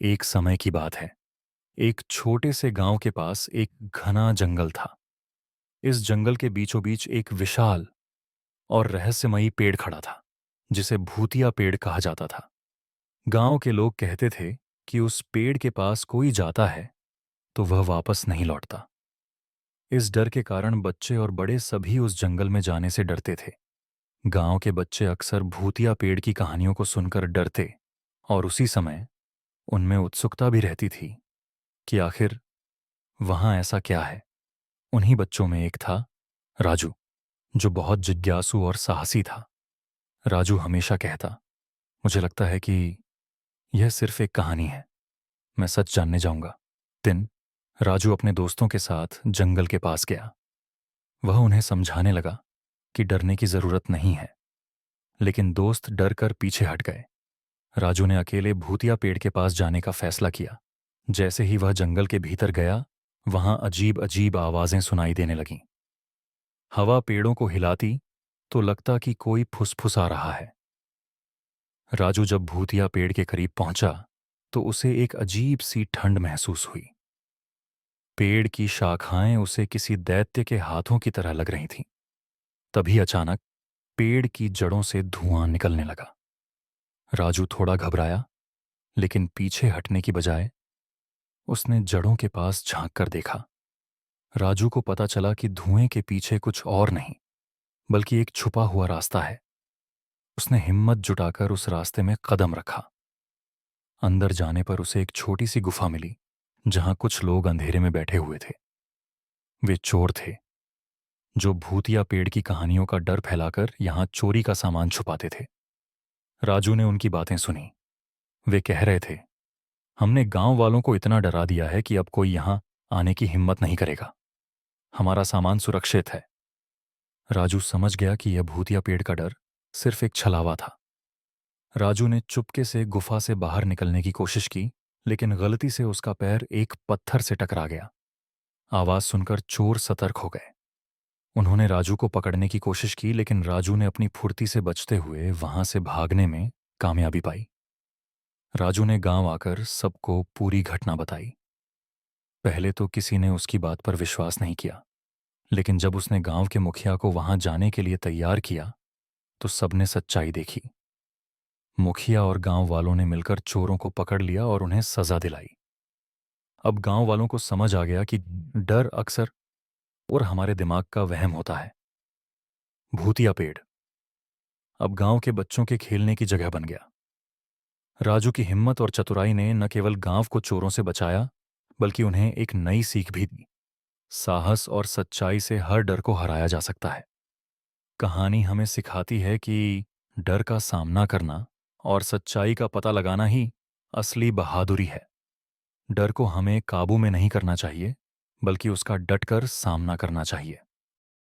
एक समय की बात है। एक छोटे से गांव के पास एक घना जंगल था। इस जंगल के बीचों बीच एक विशाल और रहस्यमयी पेड़ खड़ा था, जिसे भूतिया पेड़ कहा जाता था। गांव के लोग कहते थे कि उस पेड़ के पास कोई जाता है तो वह वापस नहीं लौटता। इस डर के कारण बच्चे और बड़े सभी उस जंगल में जाने से डरते थे। गांव के बच्चे अक्सर भूतिया पेड़ की कहानियों को सुनकर डरते, और उसी समय उनमें उत्सुकता भी रहती थी कि आखिर वहां ऐसा क्या है। उन्हीं बच्चों में एक था राजू, जो बहुत जिज्ञासु और साहसी था। राजू हमेशा कहता, मुझे लगता है कि यह सिर्फ एक कहानी है, मैं सच जानने जाऊंगा। दिन राजू अपने दोस्तों के साथ जंगल के पास गया। वह उन्हें समझाने लगा कि डरने की जरूरत नहीं है, लेकिन दोस्त डर कर पीछे हट गए। राजू ने अकेले भूतिया पेड़ के पास जाने का फैसला किया। जैसे ही वह जंगल के भीतर गया, वहां अजीब अजीब आवाजें सुनाई देने लगीं। हवा पेड़ों को हिलाती तो लगता कि कोई फुसफुसा रहा है। राजू जब भूतिया पेड़ के करीब पहुंचा तो उसे एक अजीब सी ठंड महसूस हुई। पेड़ की शाखाएं उसे किसी दैत्य के हाथों की तरह लग रही थीं। तभी अचानक पेड़ की जड़ों से धुआं निकलने लगा। राजू थोड़ा घबराया, लेकिन पीछे हटने की बजाय उसने जड़ों के पास झांक कर देखा। राजू को पता चला कि धुएं के पीछे कुछ और नहीं, बल्कि एक छुपा हुआ रास्ता है। उसने हिम्मत जुटाकर उस रास्ते में कदम रखा। अंदर जाने पर उसे एक छोटी सी गुफा मिली, जहां कुछ लोग अंधेरे में बैठे हुए थे। वे चोर थे, जो भूतिया पेड़ की कहानियों का डर फैलाकर यहां चोरी का सामान छुपाते थे। राजू ने उनकी बातें सुनी। वे कह रहे थे, हमने गांव वालों को इतना डरा दिया है कि अब कोई यहां आने की हिम्मत नहीं करेगा। हमारा सामान सुरक्षित है। राजू समझ गया कि यह भूतिया पेड़ का डर सिर्फ एक छलावा था। राजू ने चुपके से गुफा से बाहर निकलने की कोशिश की, लेकिन गलती से उसका पैर एक पत्थर से टकरा गया। आवाज सुनकर चोर सतर्क हो गए। उन्होंने राजू को पकड़ने की कोशिश की, लेकिन राजू ने अपनी फुर्ती से बचते हुए वहां से भागने में कामयाबी पाई। राजू ने गांव आकर सबको पूरी घटना बताई। पहले तो किसी ने उसकी बात पर विश्वास नहीं किया, लेकिन जब उसने गांव के मुखिया को वहां जाने के लिए तैयार किया तो सबने सच्चाई देखी। मुखिया और गांव वालों ने मिलकर चोरों को पकड़ लिया और उन्हें सजा दिलाई। अब गांव वालों को समझ आ गया कि डर अक्सर और हमारे दिमाग का वहम होता है। भूतिया पेड़ अब गांव के बच्चों के खेलने की जगह बन गया। राजू की हिम्मत और चतुराई ने न केवल गांव को चोरों से बचाया, बल्कि उन्हें एक नई सीख भी दी। साहस और सच्चाई से हर डर को हराया जा सकता है। कहानी हमें सिखाती है कि डर का सामना करना और सच्चाई का पता लगाना ही असली बहादुरी है। डर को हमें काबू में नहीं करना चाहिए, बल्कि उसका डटकर सामना करना चाहिए।